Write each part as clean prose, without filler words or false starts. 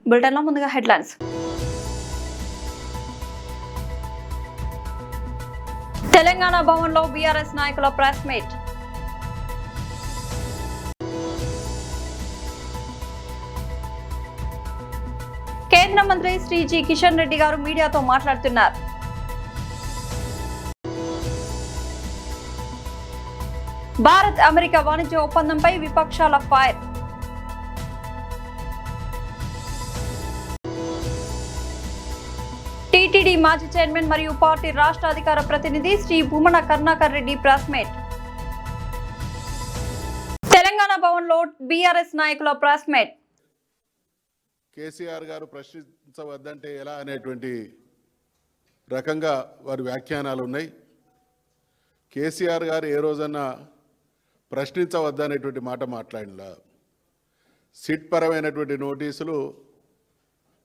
బులెటిన్లో ముందుగా హెడ్లైన్స్. తెలంగాణ భవన్లో బీఆర్ఎస్ నాయకుల ప్రెస్ మీట్. కేంద్ర మంత్రి శ్రీ జి కిషన్ రెడ్డి గారు మీడియాతో మాట్లాడుతున్నారు. భారత్ అమెరికా వాణిజ్య ఒప్పందంపై విపక్షాల ఫైర్. టీటీడీ మాజీ చైర్మన్ మరియు పార్టీ రాష్ట్ర అధికార ప్రతినిధి శ్రీ భూమన కరుణాకర్ రెడ్డి ప్రెస్ మీట్. తెలంగాణ భవన్లో బీఆర్ఎస్ నాయకుల ప్రెస్ మీట్. కేసీఆర్ గారు ప్రశ్నించవద్దంటే ఎలా అనేటువంటి రకంగా వారి వ్యాఖ్యానాలు ఉన్నాయి. కేసీఆర్ గారు ఏ రోజన్నా ప్రశ్నించవద్దనేటువంటి మాట మాట్లాడినా సిట్ పరమైనటువంటి నోటీసులు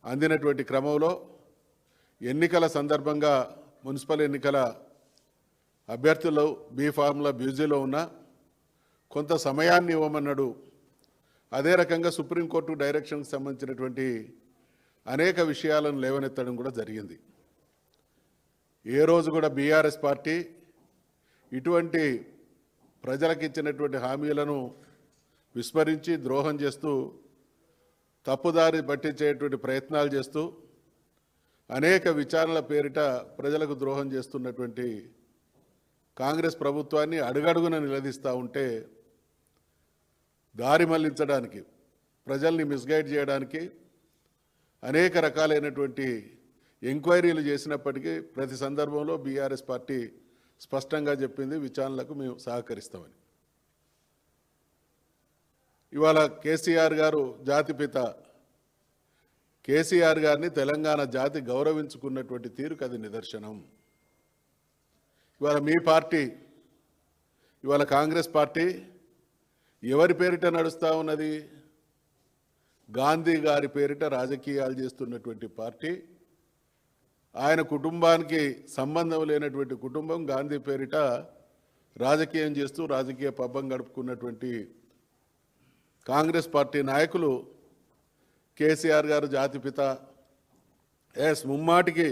అందినటువంటి క్రమంలో ఎన్నికల సందర్భంగా మున్సిపల్ ఎన్నికల అభ్యర్థులు బీ ఫార్ములా బ్యూజీలో ఉన్న కొంత సమయాన్ని ఇవ్వమన్నాడు. అదే రకంగా సుప్రీంకోర్టు డైరెక్షన్కి సంబంధించినటువంటి అనేక విషయాలను లేవనెత్తడం కూడా జరిగింది. ఏ రోజు కూడా బీఆర్ఎస్ పార్టీ ఇటువంటి ప్రజలకు ఇచ్చినటువంటి హామీలను విస్మరించి ద్రోహం చేస్తూ తప్పుదారి పట్టించేటువంటి ప్రయత్నాలు చేస్తూ అనేక విచారణల పేరిట ప్రజలకు ద్రోహం చేస్తున్నటువంటి కాంగ్రెస్ ప్రభుత్వాన్ని అడుగడుగున నిలదీస్తూ ఉంటే దారి మళ్లించడానికి, ప్రజల్ని మిస్గైడ్ చేయడానికి అనేక రకాలైనటువంటి ఎంక్వైరీలు చేసినప్పటికీ ప్రతి సందర్భంలో బీఆర్ఎస్ పార్టీ స్పష్టంగా చెప్పింది విచారణలకు మేము సహకరిస్తామని. ఇవాళ కేసీఆర్ గారు జాతిపిత, కేసీఆర్ గారిని తెలంగాణ జాతి గౌరవించుకున్నటువంటి తీరుకు అది నిదర్శనం. ఇవాళ మీ పార్టీ, ఇవాళ కాంగ్రెస్ పార్టీ ఎవరి పేరిట నడుస్తూ ఉన్నది? గాంధీ గారి పేరిట రాజకీయాలు చేస్తున్నటువంటి పార్టీ. ఆయన కుటుంబానికి సంబంధం లేనటువంటి కుటుంబం గాంధీ పేరిట రాజకీయం చేస్తూ రాజకీయ పబ్బం గడుపుకున్నటువంటి కాంగ్రెస్ పార్టీ నాయకులు కేసీఆర్ గారు జాతిపిత. ముమ్మాటికి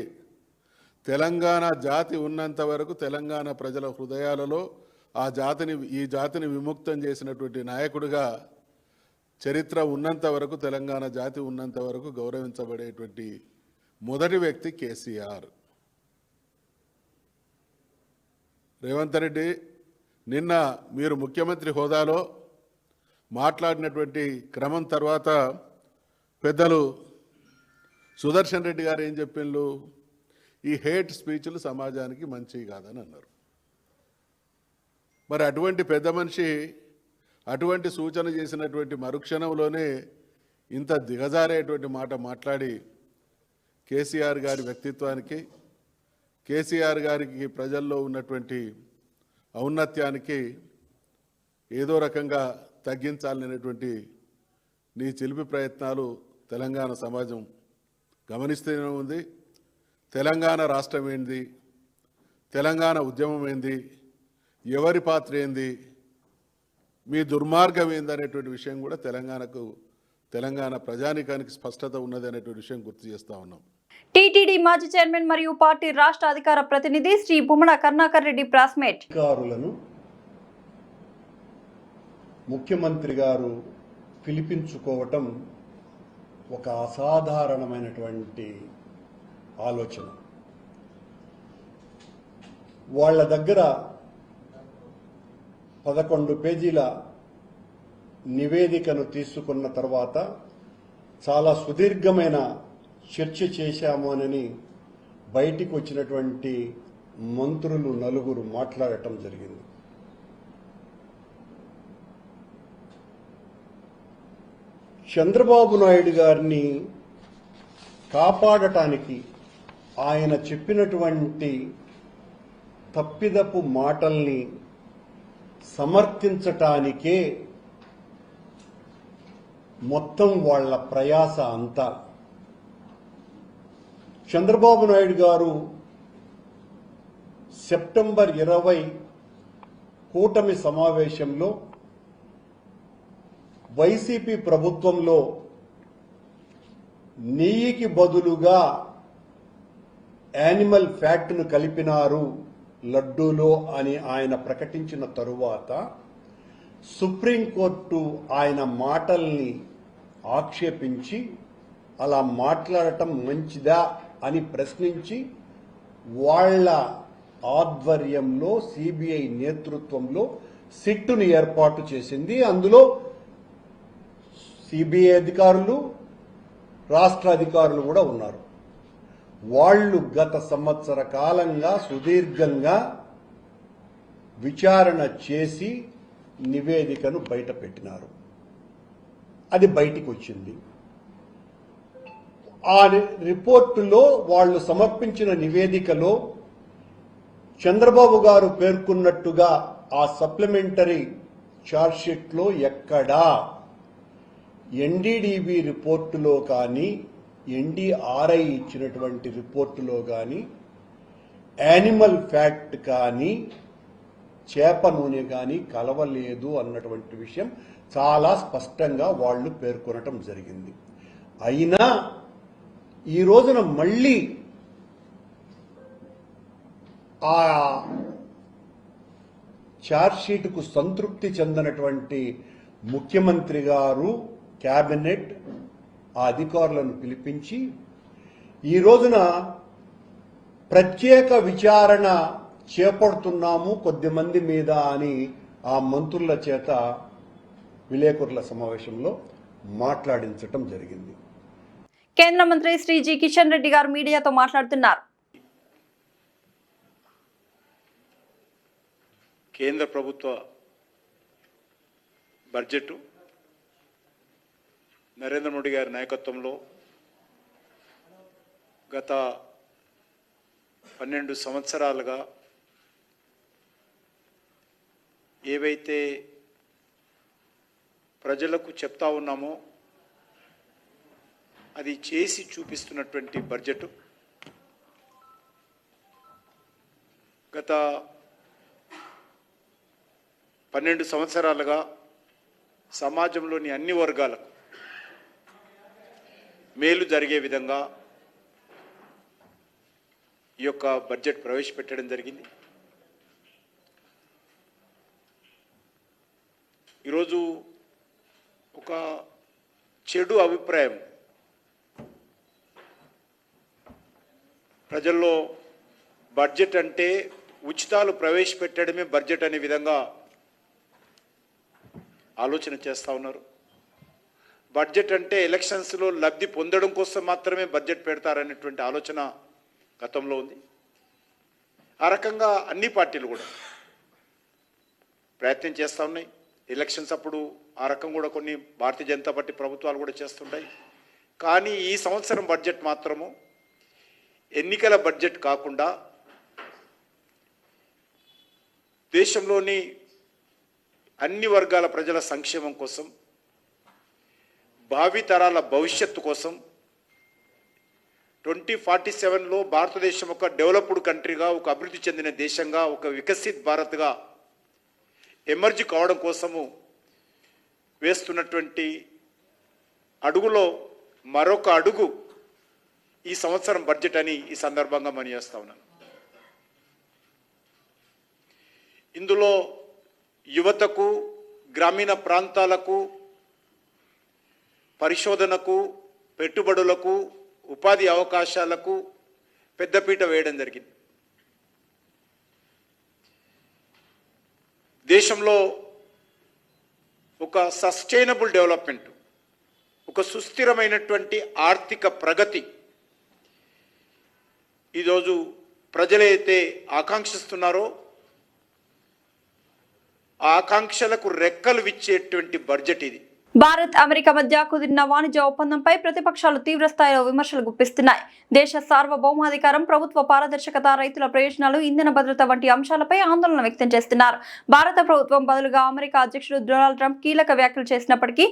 తెలంగాణ జాతి ఉన్నంత వరకు తెలంగాణ ప్రజల హృదయాలలో ఈ జాతిని విముక్తం చేసినటువంటి నాయకుడిగా చరిత్ర ఉన్నంత వరకు, తెలంగాణ జాతి ఉన్నంత వరకు గౌరవించబడేటువంటి మొదటి వ్యక్తి కేసీఆర్. రేవంత్ రెడ్డి నిన్న మీరు ముఖ్యమంత్రి హోదాలో మాట్లాడినటువంటి క్రమం తర్వాత పెద్దలు సుదర్శన్ రెడ్డి గారు ఏం చెప్పిండ్రు? ఈ హేట్ స్పీచ్లు సమాజానికి మంచివి కాదని అన్నారు. మరి అటువంటి పెద్ద మనిషి అటువంటి సూచన చేసినటువంటి మరుక్షణంలోనే ఇంత దిగజారేటువంటి మాట మాట్లాడి కేసీఆర్ గారి వ్యక్తిత్వానికి, కేసీఆర్ గారికి ప్రజల్లో ఉన్నటువంటి ఔన్నత్యానికి ఏదో రకంగా తగ్గించాలనేటువంటి నీ చిలిపి ప్రయత్నాలు తెలంగాణ సమాజం గమనిస్తూనే ఉంది. తెలంగాణ రాష్ట్రం ఏంది, తెలంగాణ ఉద్యమం ఏంది, ఎవరి పాత్ర ఏంది, మీ దుర్మార్గం ఏందనేటువంటి విషయం కూడా తెలంగాణ ప్రజానీకానికి స్పష్టత ఉన్నది అనేటువంటి విషయం గుర్తు చేస్తూ ఉన్నాం. టీటీడీ మాజీ చైర్మన్ మరియు పార్టీ రాష్ట్ర అధికార ప్రతినిధి శ్రీ భూమన కరుణాకర్ రెడ్డి ప్రెస్ మీట్. అధికారులను ముఖ్యమంత్రి గారు పిలిపించుకోవటం ఒక అసాధారణమైనటువంటి ఆలోచన. వాళ్ళ దగ్గర 11 పేజీల నివేదికను తీసుకున్న తర్వాత చాలా సుదీర్ఘమైన చర్చ చేశాము అని బయటికి వచ్చినటువంటి మంత్రులు నలుగురు మాట్లాడటం జరిగింది. చంద్రబాబు నాయుడు గారిని కాపాడటానికి ఆయన చెప్పినటువంటి తప్పిదపు మాటల్ని సమర్థించటానికే మొత్తం వాళ్ళ ప్రయాస అంతా. చంద్రబాబు నాయుడు గారు సెప్టెంబర్ 20 కూటమి సమావేశంలో వైసీపీ ప్రభుత్వంలో నెయ్యికి బదులుగా యానిమల్ ఫ్యాట్ను కలిపినారు లడ్డూలో అని ఆయన ప్రకటించిన తరువాత సుప్రీంకోర్టు ఆయన మాటల్ని ఆక్షేపించి అలా మాట్లాడటం మంచిదా అని ప్రశ్నించి వాళ్ళ ఆధ్వర్యంలో సిబిఐ నేతృత్వంలో సిట్టును ఏర్పాటు చేసింది. అందులో సిబిఐ అధికారులు, రాష్ట్ర అధికారులు కూడా ఉన్నారు. వాళ్ళు గత సంవత్సర కాలంగా సుదీర్ఘంగా విచారణ చేసి నివేదికను బయటపెట్టినారు. అది బయటికి వచ్చింది. ఆ రిపోర్టులో వాళ్ళు సమర్పించిన నివేదికలో చంద్రబాబు గారు పేర్కొన్నట్టుగా ఆ సప్లిమెంటరీ ఛార్జ్షీట్లో ఎక్కడా ఎన్డీడీబీ రిపోర్టులో కానీ ఎన్డీఆర్ఐ ఇచ్చినటువంటి రిపోర్టులో కానీ యానిమల్ ఫ్యాట్ కానీ చేప నూనె కానీ కలవలేదు అన్నటువంటి విషయం చాలా స్పష్టంగా వాళ్ళు పేర్కొనటం జరిగింది. అయినా ఈ రోజున మళ్ళీ ఆ ఛార్జ్షీట్కు సంతృప్తి చెందినటువంటి ముఖ్యమంత్రి గారు, కేబినెట్ ఆ అధికారులను పిలిపించి ఈ రోజున ప్రత్యేక విచారణ చేపడుతున్నాము కొద్దిమంది మీద అని ఆ మంత్రుల చేత విలేకరుల సమావేశంలో మాట్లాడించటం జరిగింది. కేంద్ర మంత్రి శ్రీ జి కిషన్ రెడ్డి గారు మీడియాతో మాట్లాడుతున్నారు. కేంద్ర ప్రభుత్వ బడ్జెట్ నరేంద్ర మోడీ గారి నాయకత్వంలో గత 12 సంవత్సరాలుగా ఏవైతే ప్రజలకు చెప్తా ఉన్నామో అది చేసి చూపిస్తున్నటువంటి బడ్జెట్. గత 12 సంవత్సరాలుగా సమాజంలోని అన్ని వర్గాలకు మేలు జరిగే విధంగా ఈ యొక్క బడ్జెట్ ప్రవేశపెట్టడం జరిగింది. ఈరోజు ఒక చెడు అభిప్రాయం ప్రజల్లో బడ్జెట్ అంటే ఉచితాలు ప్రవేశపెట్టడమే బడ్జెట్ అనే విధంగా ఆలోచన చేస్తూ ఉన్నారు. బడ్జెట్ అంటే ఎలక్షన్స్లో లబ్ధి పొందడం కోసం మాత్రమే బడ్జెట్ పెడతారనేటువంటి ఆలోచన గతంలో ఉంది. ఆ రకంగా అన్ని పార్టీలు కూడా ప్రయత్నం చేస్తూ ఉన్నాయి. ఎలక్షన్స్ అప్పుడు ఆ రకం కూడా కొన్ని భారతీయ జనతా పార్టీ ప్రభుత్వాలు కూడా చేస్తుంటాయి. కానీ ఈ సంవత్సరం బడ్జెట్ మాత్రము ఎన్నికల బడ్జెట్ కాకుండా దేశంలోని అన్ని వర్గాల ప్రజల సంక్షేమం కోసం, భావితరాల భవిష్యత్తు కోసం 2047లో భారతదేశం ఒక డెవలప్డ్ కంట్రీగా, ఒక అభివృద్ధి చెందిన దేశంగా, ఒక వికసిత్ భారత్గా ఎమర్జ్ కావడం కోసము వేస్తున్నటువంటి అడుగులో మరొక అడుగు ఈ సంవత్సరం బడ్జెట్ అని ఈ సందర్భంగా మనం చేస్తా ఉన్నాను. ఇందులో యువతకు, గ్రామీణ ప్రాంతాలకు, పరిశోధనకు, పెట్టుబడులకు, ఉపాధి అవకాశాలకు పెద్దపీట వేయడం జరిగింది. దేశంలో ఒక సస్టైనబుల్ డెవలప్మెంట్, ఒక సుస్థిరమైనటువంటి ఆర్థిక ప్రగతి ఈరోజు ప్రజలైతే ఆకాంక్షిస్తున్నారో ఆ ఆకాంక్షలకు రెక్కలు విచ్చేటువంటి బడ్జెట్ ఇది. భారత్ అమెరికా మధ్య కుదిరిన వాణిజ్య ఒప్పందంపై ప్రతిపక్షాలు తీవ్ర స్థాయిలో విమర్శలు గుప్పిస్తున్నాయి. దేశ సార్వభౌమాధికారం, ప్రభుత్వ పారదర్శకత, రైతుల ప్రయోజనాలు, ఇంధన భద్రత వంటి అంశాలపై ఆందోళన వ్యక్తం చేస్తున్నారు. భారత ప్రభుత్వం బదులుగా అమెరికా అధ్యక్షుడు డొనాల్డ్ ట్రంప్ కీలక వ్యాఖ్యలు చేసినప్పటికీ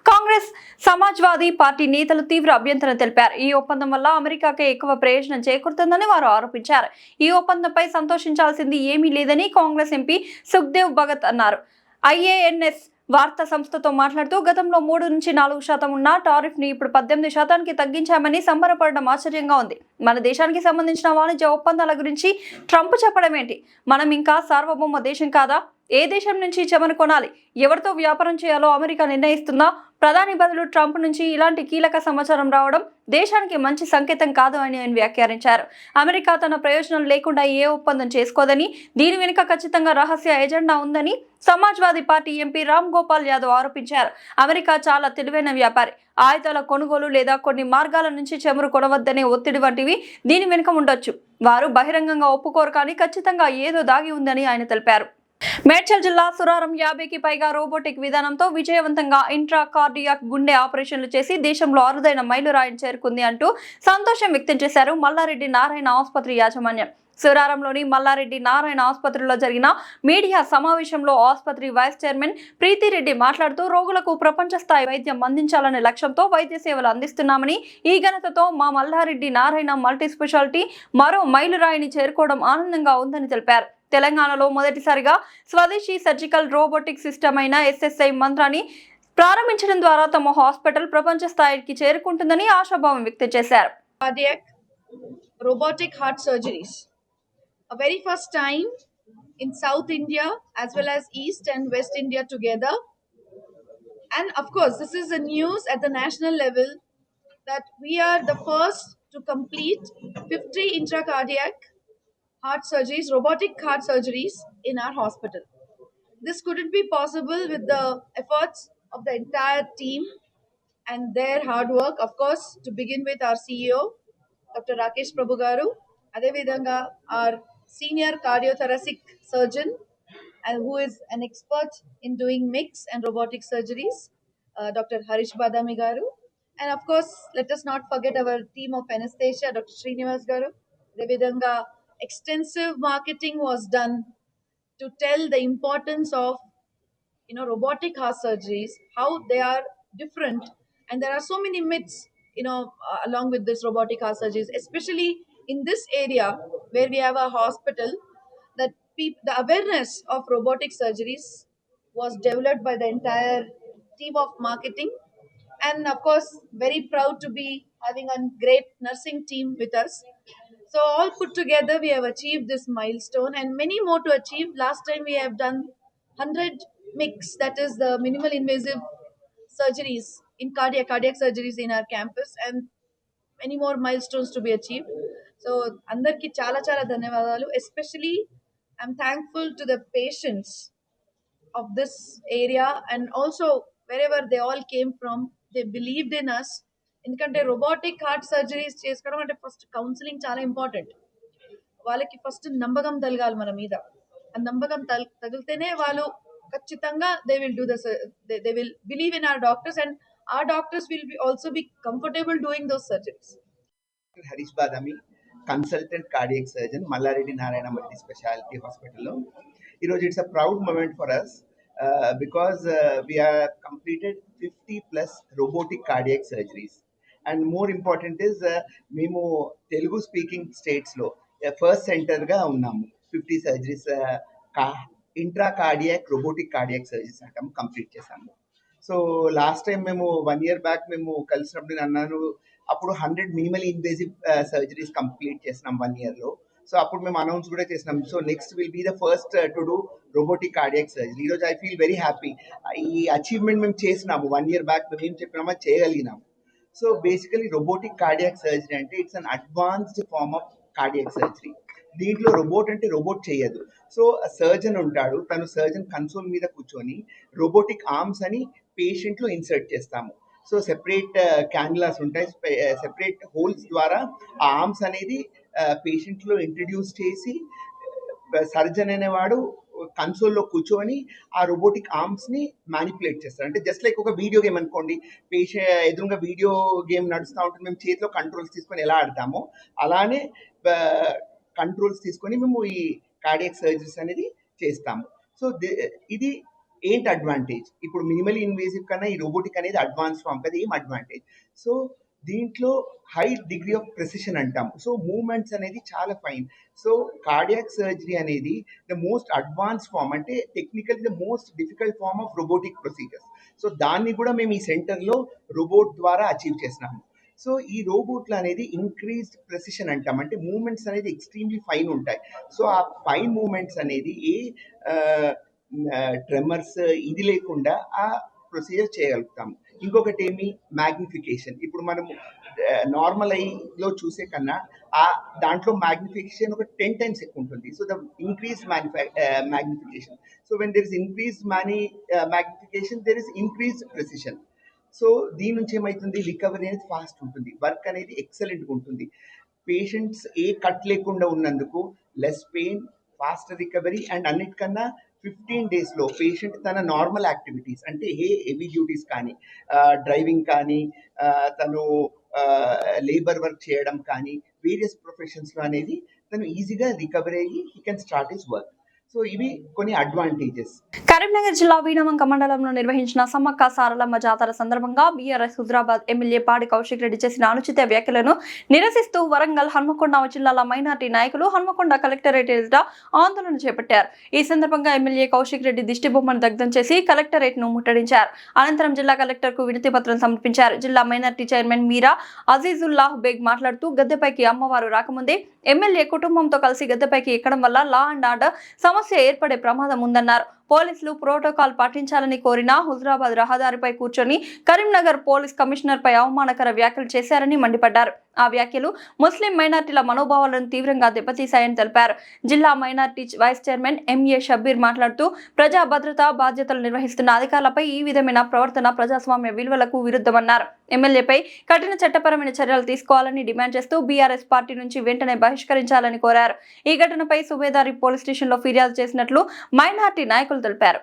కాంగ్రెస్, సమాజ్వాదీ పార్టీ నేతలు తీవ్ర అభ్యంతరం తెలిపారు. ఈ ఒప్పందం వల్ల అమెరికాకే ఎక్కువ ప్రయోజనం చేకూరుతుందని వారు ఆరోపించారు. ఈ ఒప్పందంపై సంతోషించాల్సింది ఏమీ లేదని కాంగ్రెస్ ఎంపీ సుఖ్దేవ్ భగత్ అన్నారు. IANS వార్తా సంస్థతో మాట్లాడుతూ గతంలో 3-4% ఉన్న టారిఫ్ ని ఇప్పుడు 18% తగ్గించామని సంబరపడడం ఆశ్చర్యంగా ఉంది. మన దేశానికి సంబంధించిన వాణిజ్య ఒప్పందాల గురించి ట్రంప్ చెప్పడం ఏంటి? మనం ఇంకా సార్వభౌమ దేశం కాదా? ఏ దేశం నుంచి చమురు కొనాలి, ఎవరితో వ్యాపారం చేయాలో అమెరికా నిర్ణయిస్తుందా? ప్రధాని బదులు ట్రంప్ నుంచి ఇలాంటి కీలక సమాచారం రావడం దేశానికి మంచి సంకేతం కాదు అని ఆయన వ్యాఖ్యానించారు. అమెరికా తన ప్రయోజనం లేకుండా ఏ ఒప్పందం చేసుకోదని, దీని వెనుక ఖచ్చితంగా రహస్య ఎజెండా ఉందని సమాజ్వాదీ పార్టీ ఎంపీ రామ్ గోపాల్ యాదవ్ ఆరోపించారు. అమెరికా చాలా తెలివైన వ్యాపారి. ఆయుధాల కొనుగోలు లేదా కొన్ని మార్గాల నుంచి చమురు కొనవద్దనే ఒత్తిడి వంటివి దీని వెనుక ఉండొచ్చు. వారు బహిరంగంగా ఒప్పుకోరు, కానీ ఖచ్చితంగా ఏదో దాగి ఉందని ఆయన తెలిపారు. మేడ్చల్ జిల్లా సురారం 50కి పైగా రోబోటిక్ విధానంతో విజయవంతంగా ఇంట్రా కార్డియాక్ గుండె ఆపరేషన్లు చేసి దేశంలో అరుదైన మైలురాయిని చేరుకుంది అంటూ సంతోషం వ్యక్తం చేశారు మల్లారెడ్డి నారాయణ ఆసుపత్రి యాజమాన్యం. సురారంలోని మల్లారెడ్డి నారాయణ ఆసుపత్రిలో జరిగిన మీడియా సమావేశంలో ఆసుపత్రి వైస్ చైర్మన్ ప్రీతిరెడ్డి మాట్లాడుతూ రోగులకు ప్రపంచ స్థాయి వైద్యం అందించాలనే లక్ష్యంతో వైద్య సేవలు అందిస్తున్నామని, ఈ ఘనతతో మా మల్లారెడ్డి నారాయణ మల్టీ స్పెషాలిటీ మరో మైలురాయిని చేరుకోవడం ఆనందంగా ఉందని తెలిపారు. తెలంగాణలో మొదటిసారిగా స్వదేశీ సర్జికల్ రోబోటిక్ సిస్టమ్ అయిన SSI మంత్రాన్ని ప్రారంభించడం ద్వారా తమ హాస్పిటల్ ప్రపంచ స్థాయికి చేరుకుంటుందని ఆశాభావం వ్యక్తం చేశారు. Cardiac robotic heart surgeries. A very first time in South India as well as East and West India together. And of course, this is the news at the national level that we are the first to complete 50 intracardiac heart surgeries, robotic heart surgeries in our hospital. This couldn't be possible with the efforts of the entire team and their hard work. Of course, to begin with our CEO, Dr. Rakesh Prabhu Garu, Adevidanga, our senior cardiothoracic surgeon, and who is an expert in doing mix and robotic surgeries, Dr. Harish Badami Garu. And of course, let us not forget our team of anesthesia, Dr. Srinivas Garu. Adevidanga, extensive marketing was done to tell the importance of robotic heart surgeries, how they are different, and there are so many myths along with this robotic heart surgeries, especially in this area where we have a hospital, that the awareness of robotic surgeries was developed by the entire team of marketing. And of course, very proud to be having a great nursing team with us. So all put together, we have achieved this milestone and many more to achieve. Last time we have done 100 mix, that is the minimal invasive surgeries in cardiac surgeries in our campus, and many more milestones to be achieved. So andarki chala dhanyavadalu. Especially I'm thankful to the patients of this area, and also wherever they all came from, they believed in us. ఎందుకంటే robotic heart surgeries చేసుకోవడం అంటే first counselling చాలా important. వాళ్ళకి first నమ్మకం తలగాలి మన మీద. ఆ నమ్మకం తగిలితేనే వాళ్ళు ఖచ్చితంగా they will believe in our doctors, and our doctors will also be comfortable doing those surgeries. Harish Badami, consultant cardiac surgeon, Mallareddy Narayana Multi Speciality Hospital. It's a proud moment for us because we have completed 50 plus robotic cardiac surgeries. And more important is, మేము Telugu speaking స్టేట్స్లో first సెంటర్గా ఉన్నాము. 50 surgeries intra cardiac robotic cardiac surgeries అంటాము complete చేశాము. So last time మేము 1 year back మేము కలిసినప్పుడు నేను అన్నాను, అప్పుడు 100 మినిమల్ ఇన్వేజివ్ సర్జరీస్ కంప్లీట్ చేసినాం 1 yearలో. సో అప్పుడు మేము అనౌన్స్ కూడా చేసినాం. So next will be the first to do robotic cardiac surgery. ఈరోజు ఐ ఫీల్ వెరీ హ్యాపీ. ఈ అచీవ్మెంట్ మేము చేసినాము 1 year బ్యాక్. మేము ఏం చెప్పినామో చేయగలిగినాము. So basically robotic cardiac surgery అంటే it's an advanced form of cardiac surgery. దీంట్లో రోబోట్ అంటే రోబోట్ చేయదు. సో సర్జన్ ఉంటాడు, తను సర్జన్ కన్సోల్ మీద కూర్చొని రోబోటిక్ ఆర్మ్స్ అని పేషెంట్లో ఇన్సర్ట్ చేస్తాము. సో సెపరేట్ క్యాన్యులాస్ ఉంటాయి, సెపరేట్ హోల్స్ ద్వారా ఆ ఆర్మ్స్ అనేది పేషెంట్లో ఇంట్రడ్యూస్ చేసి సర్జన్ అనేవాడు కన్సోల్లో కూర్చొని ఆ రోబోటిక్ ఆర్మ్స్ని మ్యానిపులేట్ చేస్తారు. అంటే జస్ట్ లైక్ ఒక వీడియో గేమ్ అనుకోండి, ఎదురుగా వీడియో గేమ్ నడుస్తూ ఉంటుంది, మేము చేతిలో కంట్రోల్స్ తీసుకొని ఎలా ఆడతామో అలానే కంట్రోల్స్ తీసుకొని మేము ఈ కార్డియాక్ సర్జరీస్ అనేది చేస్తాము. సో ఇది ఏంటి అడ్వాంటేజ్? ఇప్పుడు మినిమల్ ఇన్వేజివ్ కన్నా ఈ రోబోటిక్ అనేది అడ్వాన్స్ ఫామ్ కదా, ఏం అడ్వాంటేజ్? సో దీంట్లో హై డిగ్రీ ఆఫ్ ప్రెసిషన్ అంటాం. సో మూమెంట్స్ అనేది చాలా ఫైన్. సో కార్డియాక్ సర్జరీ అనేది ద మోస్ట్ అడ్వాన్స్ ఫామ్, అంటే technical the most difficult form of robotic procedures. So దాన్ని కూడా మేము ఈ సెంటర్లో రోబోట్ ద్వారా అచీవ్ చేసినాము. సో ఈ రోబోట్లు అనేది ఇంక్రీజ్డ్ ప్రెసిషన్ అంటాం, అంటే మూమెంట్స్ అనేది ఎక్స్ట్రీమ్లీ ఫైన్ ఉంటాయి. సో ఆ ఫైన్ మూమెంట్స్ అనేది ఏ ట్రెమర్స్ ఇది లేకుండా ఆ ప్రొసీజర్ చేయగలుగుతాము. ఇంకొకటి ఏమి, మ్యాగ్నిఫికేషన్. ఇప్పుడు మనము నార్మల్ ఐలో చూసే కన్నా ఆ దాంట్లో మ్యాగ్నిఫికేషన్ ఒక 10 times ఎక్కువ ఉంటుంది. So the increase magnification. So when there is increase magnification there is increase precision. So దీని నుంచి ఏమవుతుంది, రికవరీ అనేది ఫాస్ట్ ఉంటుంది, వర్క్ అనేది ఎక్సలెంట్గా ఉంటుంది. పేషెంట్స్ ఏ కట్ లేకుండా ఉన్నందుకు less pain, fast recovery, and అన్నిటికన్నా 15 daysలో పేషెంట్ తన నార్మల్ యాక్టివిటీస్ అంటే హెవీ డ్యూటీస్ కానీ, డ్రైవింగ్ కానీ, తను లేబర్ వర్క్ చేయడం కానీ, వేరియస్ ప్రొఫెషన్స్లో అనేది తను ఈజీగా రికవరీ అయ్యి he can start his work. So ఇవి కొన్ని అడ్వాంటేజెస్. కరీంనగర్ జిల్లా వీణవంక మండలంలో నిర్వహించిన సమ్మక్క సారలమ్మ జాతర సందర్భంగా బీఆర్ఎస్ హుజరాబాద్ ఎమ్మెల్యే పాడి కౌశిక్ రెడ్డి చేసిన అనుచిత వ్యాఖ్యలను నిరసిస్తూ వరంగల్, హన్మకొండ జిల్లాల మైనార్టీ నాయకులు హన్మకొండ కలెక్టరేట్ ఎదుట ఆందోళన చేపట్టారు. ఈ సందర్భంగా ఎమ్మెల్యే కౌశిక్ రెడ్డి దిష్టి బొమ్మను దగ్ధం చేసి కలెక్టరేట్ ను ముట్టడించారు. అనంతరం జిల్లా కలెక్టర్ కు వినతి పత్రం సమర్పించారు. జిల్లా మైనార్టీ చైర్మన్ మీరా అజీజుల్లాహ్ బేగ్ మాట్లాడుతూ గద్దెపైకి అమ్మవారు రాకముందే ఎమ్మెల్యే కుటుంబంతో కలిసి గద్దెపైకి ఎక్కడం వల్ల లా అండ్ ఆర్డర్ సమస్య ఏర్పడే ప్రమాదం ఉందన్నారు. పోలీసులు ప్రోటోకాల్ పాటించాలని కోరినా హుజరాబాద్ రహదారిపై కూర్చొని కరీంనగర్ పోలీస్ కమిషనర్ పై అవమానకర వ్యాఖ్యలు చేశారని మండిపడ్డారు. ఆ వ్యాఖ్యలు ముస్లిం మైనార్టీల మనోభావాలను తీవ్రంగా దెబ్బతీశాయని తెలిపారు. జిల్లా minority vice chairman MA Shabbir మాట్లాడుతూ ప్రజా భద్రతా బాధ్యతలు నిర్వహిస్తున్న అధికారులపై ఈ విధమైన ప్రవర్తన ప్రజాస్వామ్య విలువలకు విరుద్ధమన్నారు. ఎమ్మెల్యేపై కఠిన చట్టపరమైన చర్యలు తీసుకోవాలని డిమాండ్ చేస్తూ బీఆర్ఎస్ పార్టీ నుంచి వెంటనే బహిష్కరించాలని కోరారు. ఈ ఘటనపై సుబేదారి పోలీస్ స్టేషన్లో ఫిర్యాదు చేసినట్లు మైనార్టీ నాయకులు తెలిపారు.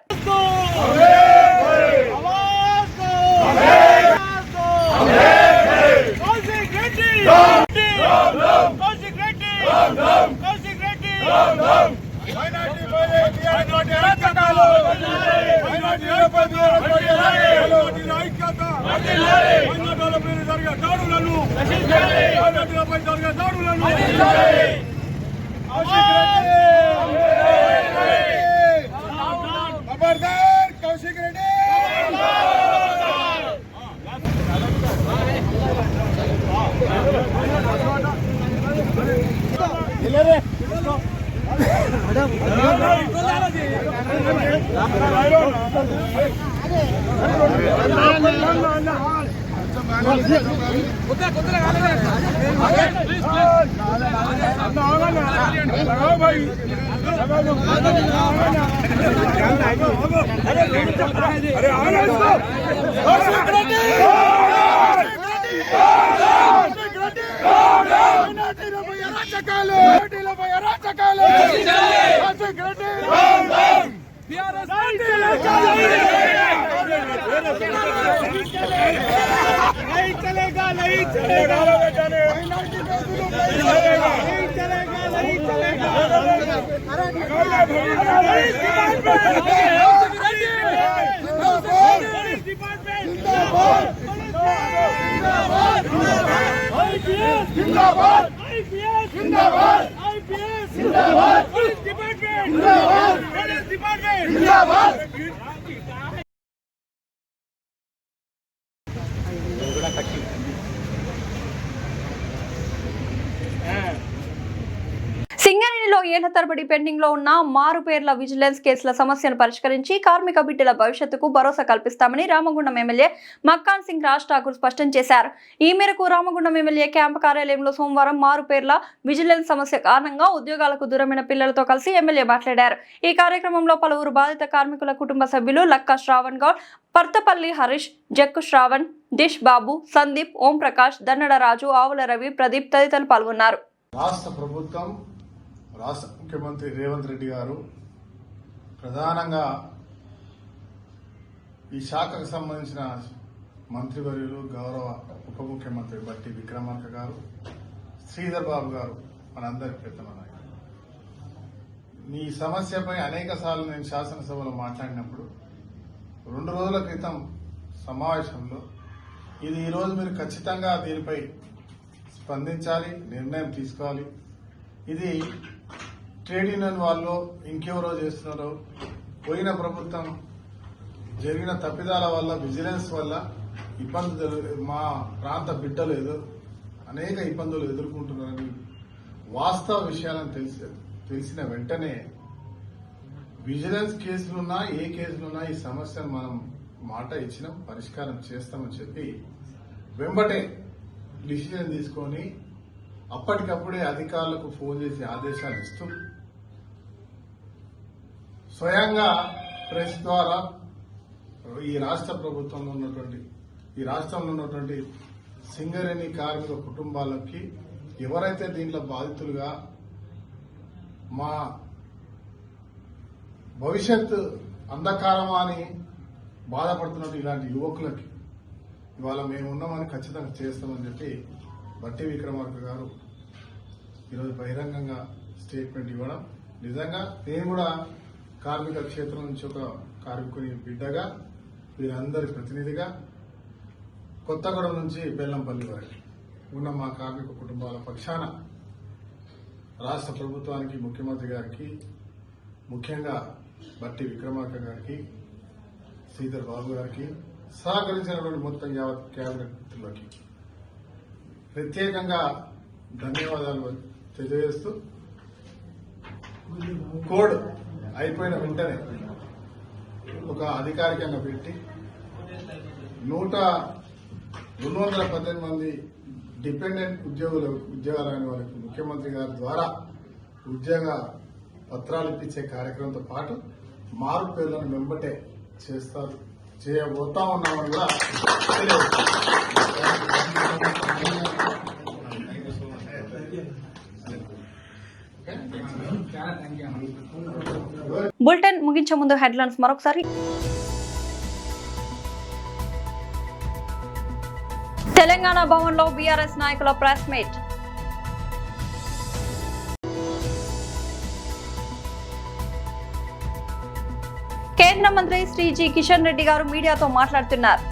కౌశిక్ రెడ్డి సింగరేణిలో ఏళ్ల తరబడి పెండింగ్ లో ఉన్న మారు పేర్ల విజిలెన్స్ కేసుల సమస్యను పరిష్కరించి కార్మిక బిడ్డల భవిష్యత్తుకు భరోసా కల్పిస్తామని రామగుండం ఎమ్మెల్యే మక్కాన్ సింగ్ రాజ్ ఠాకూర్ స్పష్టం చేశారు. ఈ మేరకు రామగుండం ఎమ్మెల్యే క్యాంపు కార్యాలయంలో సోమవారం మారు పేర్ల విజిలెన్స్ సమస్య కారణంగా ఉద్యోగాలకు దూరమైన పిల్లలతో కలిసి ఎమ్మెల్యే మాట్లాడారు. ఈ కార్యక్రమంలో పలువురు బాధిత కార్మికుల కుటుంబ సభ్యులు లక్కా శ్రావణ్ గౌడ్, పర్తపల్లి హరీష్, జక్కు శ్రావణ్, దిష్ బాబు, సందీప్, ఓం ప్రకాష్, దన్నడ రాజు, ఆవుల రవి, ప్రదీప్ తదితరులు పాల్గొన్నారు. రాష్ట్ర ప్రభుత్వం, రాష్ట్ర ముఖ్యమంత్రి రేవంత్ రెడ్డి గారు ప్రధానంగా ఈ శాఖకు సంబంధించిన మంత్రివర్యులు, గౌరవ ఉప ముఖ్యమంత్రి బట్టి విక్రమార్క గారు, శ్రీధర్ బాబు గారు, మనందరి పెద్దల నాయకులు, ఈ సమస్యపై అనేక సార్లు నేను శాసనసభలో మాట్లాడినప్పుడు 2 రోజుల క్రితం సమావేశంలో ఇది ఈరోజు మీరు ఖచ్చితంగా దీనిపై స్పందించాలి, నిర్ణయం తీసుకోవాలి. ఇది ట్రేడ్ యూనియన్ వాళ్ళు ఇంకెవరో చేస్తున్నారో, పోయిన ప్రభుత్వం జరిగిన తప్పిదాల వల్ల, విజిలెన్స్ వల్ల ఇబ్బందులు, మా ప్రాంత బిడ్డలు అనేక ఇబ్బందులు ఎదుర్కొంటున్నారని వాస్తవ విషయాలను తెలిసిన వెంటనే విజిలెన్స్ కేసులున్నా ఏ కేసులున్నా ఈ సమస్యను మనం మాట ఇచ్చినాం, పరిష్కారం చేస్తామని చెప్పి వెంబటే డిసిజన్ తీసుకొని అప్పటికప్పుడే అధికారులకు ఫోన్ చేసి ఆదేశాలు ఇస్తూ స్వయంగా ప్రెస్ ద్వారా ఈ రాష్ట్రంలో ఉన్నటువంటి సింగరేణి కార్మిక కుటుంబాలకి ఎవరైతే దీంట్లో బాధితులుగా మా భవిష్యత్ అంధకారమా అని బాధపడుతున్నట్టు ఇలాంటి యువకులకి ఇవాళ మేము ఉన్నామని ఖచ్చితంగా చేస్తామని చెప్పి బట్టి విక్రమార్క గారు ఈరోజు బహిరంగంగా స్టేట్మెంట్ ఇవ్వడం, నిజంగా నేను కూడా కార్మిక క్షేత్రం నుంచి ఒక కార్మికుని బిడ్డగా, వీరందరి ప్రతినిధిగా కొత్తగూడెం నుంచి బెల్లంపల్లి వరకు ఉన్న మా కార్మిక కుటుంబాల పక్షాన రాష్ట్ర ప్రభుత్వానికి, ముఖ్యమంత్రి గారికి, ముఖ్యంగా బట్టి విక్రమార్క గారికి, శ్రీధర్ బాబు గారికి, సహకరించినటువంటి మొత్తం యావత్ కేబినెట్ మిత్రులకి ప్రత్యేకంగా ధన్యవాదాలు తెలియజేస్తూ, కోడ్ అయిపోయిన వెంటనే ఒక అధికారికంగా పెట్టి 218 మంది డిపెండెంట్ ఉద్యోగాలైన వాళ్ళకి ముఖ్యమంత్రి గారి ద్వారా ఉద్యోగ పత్రాలు ఇప్పించే కార్యక్రమంతో పాటు మారు పేర్లను వెంబటే చేయబోతా ఉన్నామని కూడా బులెటిన్ ముగించే ముందు హెడ్లైన్స్ మరొకసారి. తెలంగాణ భవన్లో బీఆర్ఎస్ నాయకుల ప్రెస్ మీట్. కేంద్ర మంత్రి శ్రీ జి కిషన్ రెడ్డి గారు మీడియాతో మాట్లాడుతున్నారు.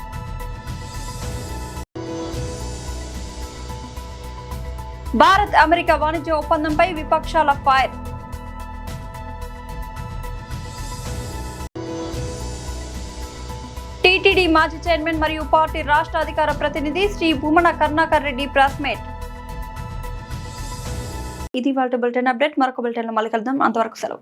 భారత్ అమెరికా వాణిజ్య ఒప్పందంపై విపక్షాల ఫైర్. టీటీడీ మాజీ చైర్మన్ మరియు పార్టీ రాష్ట్ర అధికార ప్రతినిధి శ్రీ భూమన కరుణాకర్ రెడ్డి ప్రెస్ మీట్. ఇది వాళ్ళ బులెటిన్ అప్డేట్. మరొక బులెటిన్లో మళ్ళీ కలుద్దాం. అంతవరకు సెలవు.